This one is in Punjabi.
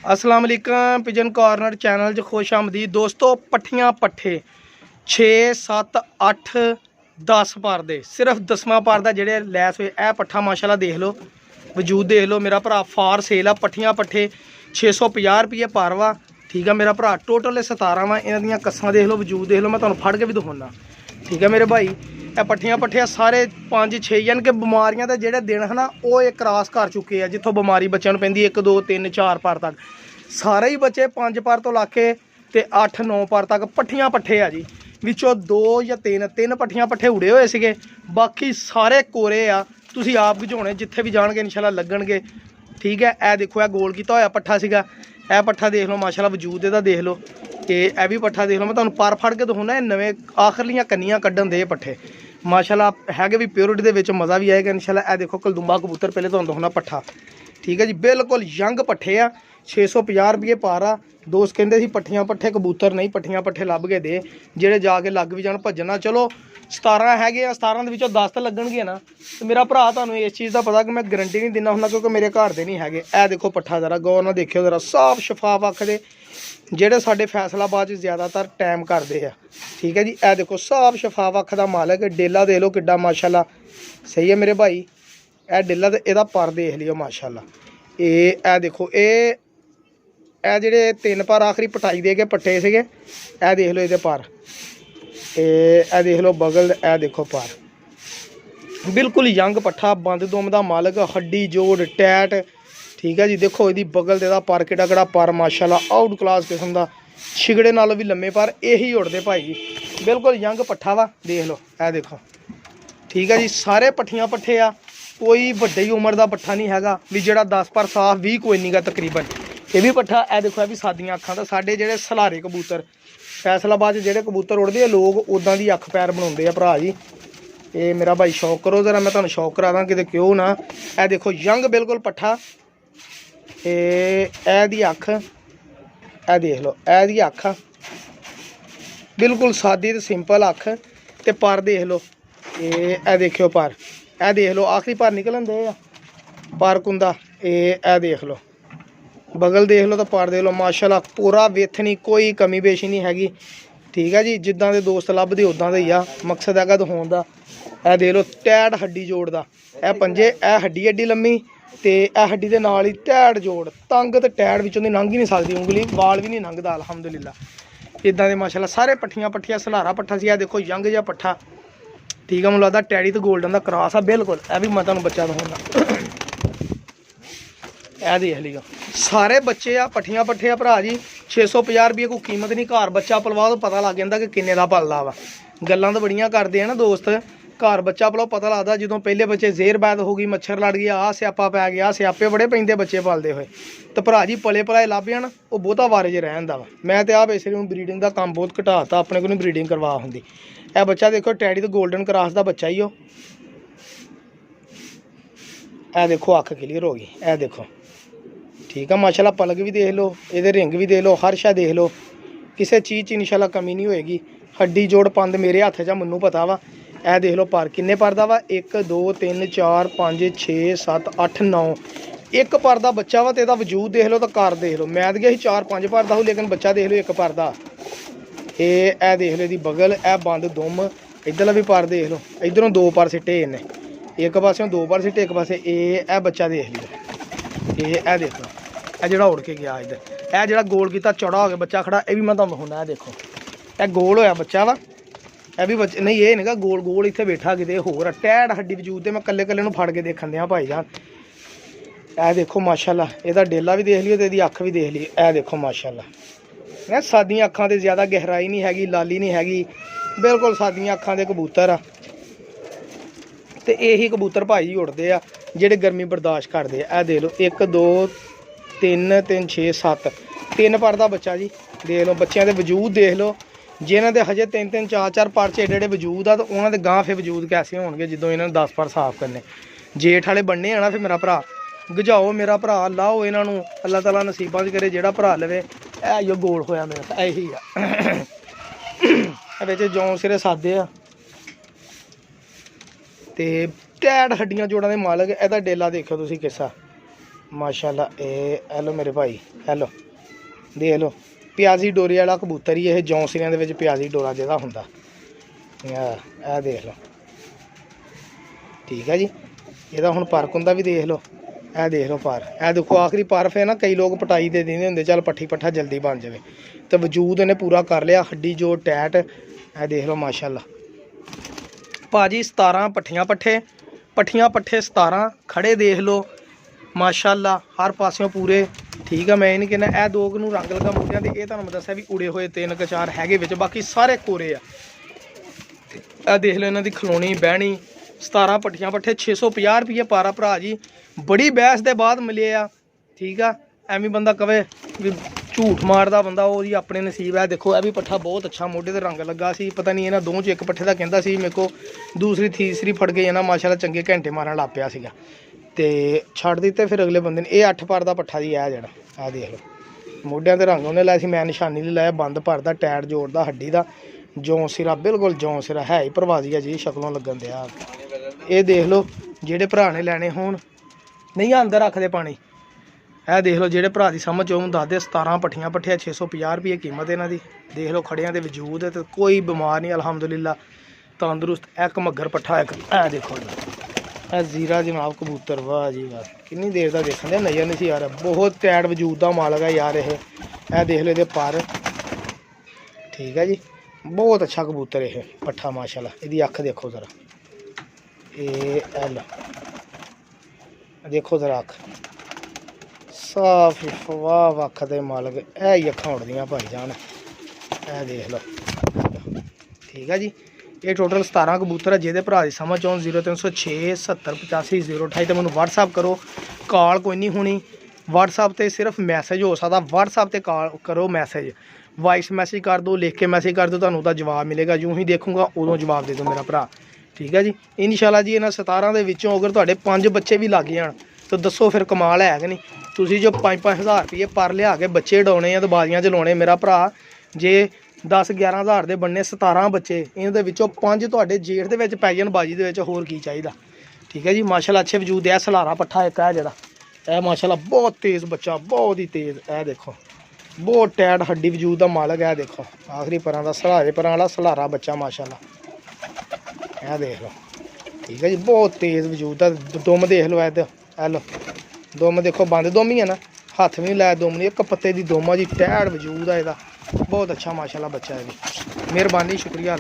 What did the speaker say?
अस्सलाम वालेकुम पिजन कॉर्नर चैनल च खुश आमदीद दोस्तों। पट्ठियां पट्ठे 6 7 8 10 पर दे सिर्फ 10वां पर दा जेह्ड़े लैस होए ए पट्ठा माशाल्लाह देख लो, वजूद देख लो मेरा भरा। फार सेल आ पट्ठियां पट्ठे 650 रुपये पर वा, ठीक है मेरा भरा। टोटल 17 वा। इन्हां दियां कस्सां देख लो, वजूद देख लो, मैं तुहानूं फड़ के भी दिखाउणा, ठीक है मेरे भाई। ਇਹ ਪੱਠੀਆਂ ਪੱਠੇ ਸਾਰੇ 5-6 ਯਾਨੀ ਕਿ ਬਿਮਾਰੀਆਂ ਦੇ ਜਿਹੜੇ ਦਿਨ ਹਨ ਉਹ ਇਹ ਕ੍ਰਾਸ ਕਰ ਚੁੱਕੇ ਆ। ਜਿੱਥੋਂ ਬਿਮਾਰੀ ਬੱਚਿਆਂ ਨੂੰ ਪੈਂਦੀ 1 2 3 4 ਪਰ ਤੱਕ ਸਾਰੇ ਹੀ ਬੱਚੇ 5 ਪਰ ਤੋਂ ਲਾ ਕੇ ਤੇ 8 9 ਪਰ ਤੱਕ ਪੱਠੀਆਂ ਪੱਠੇ ਆ ਜੀ। ਵਿੱਚੋਂ 2 ਜਾਂ 3 ਪੱਠੀਆਂ ਪੱਠੇ ਉੜੇ ਹੋਏ ਸੀਗੇ, ਬਾਕੀ ਸਾਰੇ ਕੋਰੇ ਆ। ਤੁਸੀਂ ਆਪ ਗਝਾਉਣੇ ਜਿੱਥੇ ਵੀ ਜਾਣਗੇ ਇਨਸ਼ਾਅੱਲਾ ਲੱਗਣਗੇ, ਠੀਕ ਹੈ। ਇਹ ਦੇਖੋ, ਇਹ ਗੋਲ ਕੀਤਾ ਹੋਇਆ ਪੱਠਾ ਸੀਗਾ। ਇਹ ਪੱਠਾ ਦੇਖ ਲਓ ਮਾਸ਼ਾਅੱਲਾ, ਵਜੂਦ ਇਹਦਾ ਦੇਖ ਲਓ। ਤੇ ਇਹ ਵੀ ਪੱਠਾ ਦੇਖ ਲਓ, ਮੈਂ ਤੁਹਾਨੂੰ ਪਰ ਫੜ ਕੇ ਦਿਖਾਉਣਾ। ਇਹ ਨਵੇਂ ਆਖਰਲੀਆਂ ਕੰਨੀਆਂ ਕੱਢਣ ਦੇ ਪੱਠੇ ਮਾਸ਼ਾਅੱਲਾ ਹੈਗੇ ਵੀ ਪਿਓਰਿਟੀ ਦੇ ਵਿੱਚ, ਮਜ਼ਾ ਵੀ ਆਏਗਾ ਇਨਸ਼ਾਅੱਲਾ। ਇਹ ਦੇਖੋ ਕਲਦੂੰਬਾ ਕਬੂਤਰ, ਪਹਿਲੇ ਤੁਹਾਨੂੰ ਦਿਖਾਉਣਾ ਪੱਠਾ, ਠੀਕ ਹੈ ਜੀ। ਬਿਲਕੁਲ ਯੰਗ ਪੱਠੇ ਆ, 650 ਰੁਪਏ ਪਰ ਆ। ਦੋਸਤ ਕਹਿੰਦੇ ਸੀ ਪੱਠੀਆਂ ਪੱਠੇ ਕਬੂਤਰ ਨਹੀਂ, ਪੱਠੀਆਂ ਪੱਠੇ ਲੱਭ ਕੇ ਦੇ ਜਿਹੜੇ ਜਾ ਕੇ ਲੱਗ ਵੀ ਜਾਣ ਭੱਜਣਾ। ਚਲੋ 17 ਹੈਗੇ ਆ, 17 ਦੇ ਵਿੱਚੋਂ 10 ਤਾਂ ਲੱਗਣਗੇ ਨਾ। ਤੇ ਮੇਰਾ ਭਰਾ ਤੁਹਾਨੂੰ ਇਸ ਚੀਜ਼ ਦਾ ਪਤਾ ਕਿ ਮੈਂ ਗਰੰਟੀ ਨਹੀਂ ਦਿੰਦਾ ਹੁੰਦਾ, ਕਿਉਂਕਿ ਮੇਰੇ ਘਰ ਦੇ ਨਹੀਂ ਹੈਗੇ। ਇਹ ਦੇਖੋ ਪੱਠਾ ਜ਼ਰਾ ਗੌਰ ਨਾਲ ਦੇਖਿਓ, ਜ਼ਰਾ ਸਾਫ ਸ਼ਫਾਫ ਅੱਖ ਦੇ, ਜਿਹੜੇ ਸਾਡੇ ਫੈਸਲਾਬਾਦ 'ਚ ਜ਼ਿਆਦਾਤਰ ਟਾਈਮ ਕਰਦੇ ਆ, ਠੀਕ ਹੈ ਜੀ। ਇਹ ਦੇਖੋ ਸਾਫ ਸ਼ਫਾਫ ਅੱਖ ਦਾ ਮਾਲਕ। ਡੇਲਾ ਦੇਖ ਲਓ ਕਿੱਡਾ ਮਾਸ਼ਾਅੱਲਾ, ਸਹੀ ਹੈ ਮੇਰੇ ਭਾਈ। ਇਹ ਡੇਲਾ ਤੇ ਇਹਦਾ ਪਰ ਦੇਖ ਲਿਓ ਮਾਸ਼ਾਅੱਲਾ। ਇਹ ਦੇਖੋ, ਇਹ ਜਿਹੜੇ 3 ਪਰ ਆਖਰੀ ਪਟਾਈ ਦੇ ਕੇ ਪੱਟੇ ਸੀਗੇ, ਇਹ ਦੇਖ ਲਓ ਇਹਦੇ ਪਰ। ਇਹ ਦੇਖ ਲਓ ਬਗਲ, ਇਹ ਦੇਖੋ ਪਰ। ਬਿਲਕੁਲ ਯੰਗ ਪੱਠਾ, ਬੰਦ ਦੁਮ ਦਾ ਮਾਲਕ, ਹੱਡੀ ਜੋੜ ਟੈਟ, ਠੀਕ ਹੈ ਜੀ। ਦੇਖੋ ਇਹਦੀ ਬਗਲ ਦੇ ਦਾ ਪਰ ਕਿਹੜਾ ਕਿਹੜਾ ਪਰ ਮਾਸ਼ਾਅੱਲਾ, ਆਊਟ ਕਲਾਸ ਕਿਸਮ ਦਾ। ਛਿਗੜੇ ਨਾਲੋਂ ਵੀ ਲੰਮੇ ਪਰ ਇਹੀ ਉੜਦੇ ਭਾਈ ਜੀ। ਬਿਲਕੁਲ ਯੰਗ ਪੱਠਾ ਵਾ, ਦੇਖ ਲਓ ਇਹ ਦੇਖੋ, ਠੀਕ ਹੈ ਜੀ। ਸਾਰੇ ਪੱਠੀਆਂ ਪੱਠੇ ਆ, ਕੋਈ ਵੱਡੀ ਉਮਰ ਦਾ ਪੱਠਾ ਨਹੀਂ ਹੈਗਾ ਵੀ ਜਿਹੜਾ 10 ਪਰ ਸਾਫ 20 ਕੋਈ ਨਹੀਂ ਗਾ ਤਕਰੀਬਨ। ਇਹ ਵੀ ਪੱਠਾ, ਇਹ ਦੇਖੋ, ਇਹ ਵੀ ਸਾਦੀਆਂ ਅੱਖਾਂ ਦਾ। ਸਾਡੇ ਜਿਹੜੇ ਸਲਾਰੇ ਕਬੂਤਰ ਫੈਸਲਾਬਾਦ 'ਚ ਜਿਹੜੇ ਕਬੂਤਰ ਉੜਦੇ ਆ, ਲੋਕ ਉੱਦਾਂ ਦੀ ਅੱਖ ਪੈਰ ਬਣਾਉਂਦੇ ਆ ਭਰਾ ਜੀ। ਇਹ ਮੇਰਾ ਭਾਈ ਸ਼ੌਕ ਕਰੋ ਜ਼ਰਾ, ਮੈਂ ਤੁਹਾਨੂੰ ਸ਼ੌਕ ਕਰਾ ਦਾਂ ਕਿਤੇ, ਕਿਉਂ ਨਾ। ਇਹ ਦੇਖੋ ਯੰਗ ਬਿਲਕੁਲ ਪੱਠਾ। ਇਹਦੀ ਅੱਖ, ਇਹ ਦੇਖ ਲਓ, ਇਹਦੀ ਅੱਖ ਬਿਲਕੁਲ ਸਾਦੀ ਤੇ ਸਿੰਪਲ ਅੱਖ। ਤੇ ਪਰ ਦੇਖ ਲਓ, ਇਹ ਦੇਖਿਓ ਪਰ, ਇਹ ਦੇਖ ਲਓ ਆਖਰੀ ਪਰ ਨਿਕਲਣ ਦੇ ਆ ਪਰ ਕੁੰਦਾ। ਇਹ ਦੇਖ ਲਓ ਬਗਲ ਦੇਖ ਲਓ, ਤਾਂ ਪਰ ਦੇਖ ਲਓ ਮਾਸ਼ਾਅੱਲਾ, ਪੂਰਾ ਵੇਥਣੀ, ਕੋਈ ਕਮੀ ਪੇਸ਼ੀ ਨਹੀਂ ਹੈਗੀ, ਠੀਕ ਹੈ ਜੀ। ਜਿੱਦਾਂ ਦੇ ਦੋਸਤ ਲੱਭਦੇ ਉੱਦਾਂ ਦੇ ਹੀ ਆ, ਮਕਸਦ ਹੈਗਾ ਦਿਖਾਉਣ ਦਾ। ਇਹ ਦੇਖ ਲਓ ਟੈਟ ਹੱਡੀ ਜੋੜ ਦਾ, ਇਹ ਪੰਜੇ, ਇਹ ਹੱਡੀ ਐਡੀ ਲੰਮੀ, ਤੇ ਇਹ ਹੱਡੀ ਦੇ ਨਾਲ ਹੀ ਟੈਟ ਜੋੜ, ਤੰਗ ਤੇ ਟੈਟ ਵਿੱਚੋਂ ਦੀ ਲੰਘ ਹੀ ਨਹੀਂ ਸਕਦੀ ਉਂਗਲੀ, ਵਾਲ ਵੀ ਨਹੀਂ ਲੰਘਦਾ ਅਲਹਮਦੁਲਿਲਾ। ਇੱਦਾਂ ਦੇ ਮਾਸ਼ਾਅੱਲਾ ਸਾਰੇ ਪੱਠੀਆਂ ਪੱਠੀਆਂ। ਸਲਾਰਾ ਪੱਠਾ ਸੀ, ਇਹ ਦੇਖੋ ਯੰਗ ਜਿਹਾ ਪੱਠਾ, ਠੀਕ ਹੈ। ਮੈਨੂੰ ਲੱਗਦਾ ਟੈਡੀ ਤੇ ਗੋਲਡਨ ਦਾ ਕ੍ਰਾਸ ਆ ਬਿਲਕੁਲ। ਇਹ ਵੀ ਮੈਂ ਤੁਹਾਨੂੰ ਬੱਚਾ ਦਿਖਾਉਣਾ, ਇਹ ਦੇਖ ਲਿਓ ਸਾਰੇ ਬੱਚੇ ਆ, ਪੱਠੀਆਂ ਪੱਠੇ ਆ ਭਰਾ ਜੀ। 650 ਰੁਪਏ ਕੋਈ ਕੀਮਤ ਨਹੀਂ, ਘਰ ਬੱਚਾ ਪਲਵਾ ਤੋਂ ਪਤਾ ਲੱਗ ਜਾਂਦਾ ਕਿ ਕਿੰਨੇ ਦਾ ਪਲਦਾ ਵਾ। ਗੱਲਾਂ ਤਾਂ ਬੜੀਆਂ ਕਰਦੇ ਆ ਨਾ ਦੋਸਤ, ਘਰ ਬੱਚਾ ਪਲੋ ਪਤਾ ਲੱਗਦਾ। ਜਦੋਂ ਪਹਿਲੇ ਬੱਚੇ ਜ਼ੇਰ ਬੈਦ ਹੋ ਗਈ, ਮੱਛਰ ਲੜ ਗਿਆ, ਆਹ ਸਿਆਪਾ ਪੈ ਗਿਆ, ਸਿਆਪੇ ਬੜੇ ਪੈਂਦੇ ਬੱਚੇ ਪਾਲਦੇ ਹੋਏ। ਤਾਂ ਭਰਾ ਜੀ ਪਲੇ ਪਲਾਏ ਲੱਭ ਜਾਣ, ਉਹ ਬਹੁਤਾ ਵਾਰੇ 'ਚ ਰਹਿਣ ਦਾ ਵਾ। ਮੈਂ ਤਾਂ ਆਪ ਇਸੇ ਨੂੰ ਬਰੀਡਿੰਗ ਦਾ ਕੰਮ ਬਹੁਤ ਘਟਾਤਾ, ਆਪਣੇ ਕੋਲ ਨਹੀਂ ਬਰੀਡਿੰਗ ਕਰਵਾ ਹੁੰਦੀ। ਇਹ ਬੱਚਾ ਦੇਖੋ ਟੈਡੀ ਤੇ ਗੋਲਡਨ ਕ੍ਰਾਸ ਦਾ ਬੱਚਾ ਹੀ ਉਹ। ਇਹ ਦੇਖੋ ਅੱਖ ਕਲੀਅਰ ਹੋ ਗਈ, ਇਹ ਦੇਖੋ, ਠੀਕ ਆ ਮਾਸ਼ਾਅੱਲਾ। ਪਲਕ ਵੀ ਦੇਖ ਲਓ, ਇਹਦੇ ਰਿੰਗ ਵੀ ਦੇਖ ਲਓ, ਹਰ ਸ਼ਾ ਦੇਖ ਲਓ, ਕਿਸੇ ਚੀਜ਼ 'ਚ ਇਨਸ਼ਾਅੱਲਾ ਕਮੀ ਨਹੀਂ ਹੋਏਗੀ। ਹੱਡੀ ਜੋੜ ਪੰਦ ਮੇਰੇ ਹੱਥ 'ਚ ਮੈਨੂੰ ਪਤਾ ਵਾ। ਇਹ ਦੇਖ ਲਓ ਪਰ ਕਿੰਨੇ ਪਰ ਦਾ ਵਾ, 1 2 3 4 5 6 7 8 9 ਇੱਕ ਪਰ ਦਾ ਬੱਚਾ ਵਾ। ਤੇ ਇਹਦਾ ਵਜੂਦ ਦੇਖ ਲਓ, ਤਾਂ ਕਰ ਦੇਖ ਲਓ। ਮੈਂ ਤਾਂ ਗਿਆ ਸੀ 4 5 ਪਰ ਦਾ ਹੋ, ਲੇਕਿਨ ਬੱਚਾ ਦੇਖ ਲਓ 1 ਪਰ ਦਾ। ਇਹ ਦੇਖ ਲਓ ਇਹਦੀ ਬਗਲ, ਇਹ ਬੰਦ ਦੁਮ, ਇੱਧਰਲਾ ਵੀ ਪਰ ਦੇਖ ਲਓ। ਇੱਧਰੋਂ 2 ਪਰ ਸਿੱਟੇ ਇਹਨੇ, ਇੱਕ ਪਾਸਿਓਂ 2 ਪਰ ਸਿੱਟੇ, ਇੱਕ ਪਾਸੇ ਇਹ ਬੱਚਾ ਦੇਖ ਲਿਓ। ਇਹ ਦੇਖ ਲਓ, ਇਹ ਜਿਹੜਾ ਉੜ ਕੇ ਗਿਆ ਇੱਧਰ, ਇਹ ਜਿਹੜਾ ਗੋਲ ਕੀਤਾ ਚੌੜਾ ਹੋ ਗਿਆ ਬੱਚਾ ਖੜਾ, ਇਹ ਵੀ ਮੈਂ ਤੁਹਾਨੂੰ ਦਿਖਾਉਣਾ। ਇਹ ਦੇਖੋ ਇਹ ਗੋਲ ਹੋਇਆ ਬੱਚਾ ਵਾ, ਇਹ ਵੀ ਬੱਚੇ ਨਹੀਂ, ਇਹ ਨਹੀਂਗਾ ਗੋਲ ਗੋਲ ਇੱਥੇ ਬੈਠਾ ਕਿਤੇ ਹੋਰ। ਟੈਟ ਹੱਡੀ ਵਜੂਦ ਤੇ ਮੈਂ ਕੱਲੇ ਕੱਲੇ ਨੂੰ ਫੜ ਕੇ ਦੇਖਣ ਦਿਆਂ ਭਾਈ ਜਾਨ। ਇਹ ਦੇਖੋ ਮਾਸ਼ਾਅੱਲਾ, ਇਹਦਾ ਡੇਲਾ ਵੀ ਦੇਖ ਲਿਓ ਤੇ ਇਹਦੀ ਅੱਖ ਵੀ ਦੇਖ ਲਈ। ਇਹ ਦੇਖੋ ਮਾਸ਼ਾਅੱਲਾ, ਮੈਂ ਸਾਦੀਆਂ ਅੱਖਾਂ ਤੇ ਜ਼ਿਆਦਾ ਗਹਿਰਾਈ ਨਹੀਂ ਹੈਗੀ, ਲਾਲੀ ਨਹੀਂ ਹੈਗੀ, ਬਿਲਕੁਲ ਸਾਦੀਆਂ ਅੱਖਾਂ ਦੇ ਕਬੂਤਰ ਆ। ਤੇ ਇਹੀ ਕਬੂਤਰ ਭਾਈ ਉੜਦੇ ਆ ਜਿਹੜੇ ਗਰਮੀ ਬਰਦਾਸ਼ਤ ਕਰਦੇ ਆ। ਇਹ ਦੇਖ ਲਓ 1 2 3 3 6 7 3 ਪਰ ਦਾ ਬੱਚਾ ਜੀ। ਦੇਖ ਲਓ ਬੱਚਿਆਂ ਦੇ ਵਜੂਦ ਦੇਖ ਲਓ, ਜਿਨ੍ਹਾਂ ਦੇ ਹਜੇ 3 3 4 4 ਪਰ 'ਚ ਏਡੇ ਏਡੇ ਵਜੂਦ ਆ, ਤਾਂ ਉਹਨਾਂ ਦੇ ਗਾਂ ਫਿਰ ਵਜੂਦ ਕੈਸੇ ਹੋਣਗੇ ਜਦੋਂ ਇਹਨਾਂ ਨੂੰ 10 ਪਰ ਸਾਫ਼ ਕਰਨੇ। ਜੇਠ ਵਾਲੇ ਬਣਨੇ ਆ ਨਾ, ਫਿਰ ਮੇਰਾ ਭਰਾ ਗਜਾਓ, ਮੇਰਾ ਭਰਾ ਲਾਓ ਇਹਨਾਂ ਨੂੰ, ਅੱਲਾਹ ਤਾਲਾ ਨਸੀਬਾਂ 'ਚ ਕਰੇ ਜਿਹੜਾ ਭਰਾ ਲਵੇ। ਇਹ ਜੋ ਗੋਲ ਹੋਇਆ ਮੇਰਾ, ਇਹੀ ਆ। ਵਿੱਚ ਜੌਂ ਸਿਰੇ ਸਾਦੇ ਆ ਤੇ ਟੈਟ ਹੱਡੀਆਂ ਜੋੜਾਂ ਦੇ ਮਾਲਕ। ਇਹਦਾ ਡੇਲਾ ਦੇਖਿਓ ਤੁਸੀਂ ਕਿਸਾ, माशाल्लाह। ए लो मेरे भाई, हेलो देख लो प्याजी डोरे वाला कबूतर ही ये जौंसियां दे विच प्याजी डोरा जिहदा हुंदा ए देख लो। ठीक है जी, ਇਹਦਾ ਹੁਣ परक हुंदा भी देख लो। ए देख लो पर ए देखो आखिरी परफ है ना, कई लोग पटाई दे देंगे होंगे चल पट्ठी पट्ठा जल्दी बन जाए, तो वजूद इन्हें पूरा कर लिया, हड्डी जो टैट। ए देख लो माशाल्लाह भाजी 17 पट्ठियां पट्ठे 17 खड़े देख लो माशाल्लाह हर पासों पूरे। ठीक है, मैं नहीं कहना ए दो नूं रंग लगा मुंडियां दे, तुहानूं मैं दस्सिया भी उड़े हुए 3 क 4 हैगे विच, बाकी सारे कोरे आ। ए देख लो इन्हां दी खलोनी बहनी 17 पट्ठियां पट्ठे 650 रुपये पारा भरा जी, बड़ी बहस के बाद मिले आ। ठीक है, एवं बंदा कवे भी झूठ मारदा बंदा, वो जी अपने नसीब है। देखो यह भी पट्ठा बहुत अच्छा मोढे ते रंग लगा सी, पता नहीं इन्हां दों च एक पट्ठे का कहंदा सी मेरे को, दूसरी तीसरी फड़ गई ना माशाल्लाह चंगे घंटे मारन लग पिया सीगा ते छड़ दिते फिर अगले बंदे ने। ये 8 पर का पट्ठा जी है जड़ा, आ देख लो मोढियां ते रंग उन्हें लाया सी, मैं निशानी नहीं लाया, बंद भरदा टैट जोड़दा हड्डी का, जौं सिरा बिल्कुल जौं सिरा है ही परवाजी है जी, शक्लों लगन दिया। ये देख लो जेडे भरा ने लैने होण नहीं अंदर रखते पानी। यह देख लो जेडे भरा की समझ चो दस दे 17 पट्ठियां पट्ठिया 650 रुपये कीमत इन्हां दी। देख लो खड़ियां दे वजूद है, तो कोई बीमार नहीं अलहमदुलिल्ला तंदुरुस्त। एक मगर पट्ठा एक ए देखो ए जीरा जनाब कबूतर, वाह जी वाह, कितनी देर का देखने नज़र नहीं सी आ रहा, बहुत टैट वजूद का मालक है यार ये। देख लो ये पर। ठीक है जी, बहुत अच्छा कबूतर ये पट्ठा माशाल्लाह। इसकी अख देखो ज़रा, ये लो देखो ज़रा अख साफ वाह अख दे मालक, है ही अखां उड़दियां भाई जान। ए देख लो। ठीक है जी, ये टोटल 17 कबूतर है। जिहदे भरा दी समझ आउण 0306 70 85 028 तो मैनूं व्हाट्सअप करो, कॉल कोई नहीं होनी। व्हाट्सअप ते सिर्फ मैसेज हो सकता, व्हाट्सअप ते कॉल करो, मैसेज वॉइस मैसेज कर दो, लिख के मैसेज कर दो, तुहानूं दा जवाब मिलेगा, यूं ही देखूँगा उदों जवाब दे दो मेरा भरा। ठीक है जी, इंशाल्लाह जी इन्हां 17 दे विचों अगर तुहाडे 5 बच्चे भी लग जाण तो दसो फिर कमाल है कि नहीं। तुसीं जो 5-5 हज़ार रुपये पर लिया के बच्चे डौने आ तो बाजियां चलाने मेरा भरा, जे 10-11 हज़ार के बनने 17 बच्चे, इन्हां विचों 5 तुहाडे जेठ दे विच पै जाण बाजी दे विच, होर की चाहिदा। ठीक है जी, माशाल्लाह अच्छे वजूद है। सलारा पट्ठा एक है जिहड़ा ए माशाल्लाह बहुत तेज़ बच्चा, बहुत ही तेज़। ए देखो बहुत टैट हड्डी वजूद का मालक है। देखो आखिरी परां दा सलारे परां वाला सलारा बच्चा माशाल्लाह। यह देख लो। ठीक है जी, बहुत तेज़ वजूद का। दुम देख लो, ए लो दुम देखो, बंद दुम ही है ना, हथ भी नहीं लाया दुम नहीं, एक पत्ते की दुम है जी, टैट वजूद है इसका, बहुत अच्छा माशाल्लाह बच्चा है जी। मेहरबानी, शुक्रिया।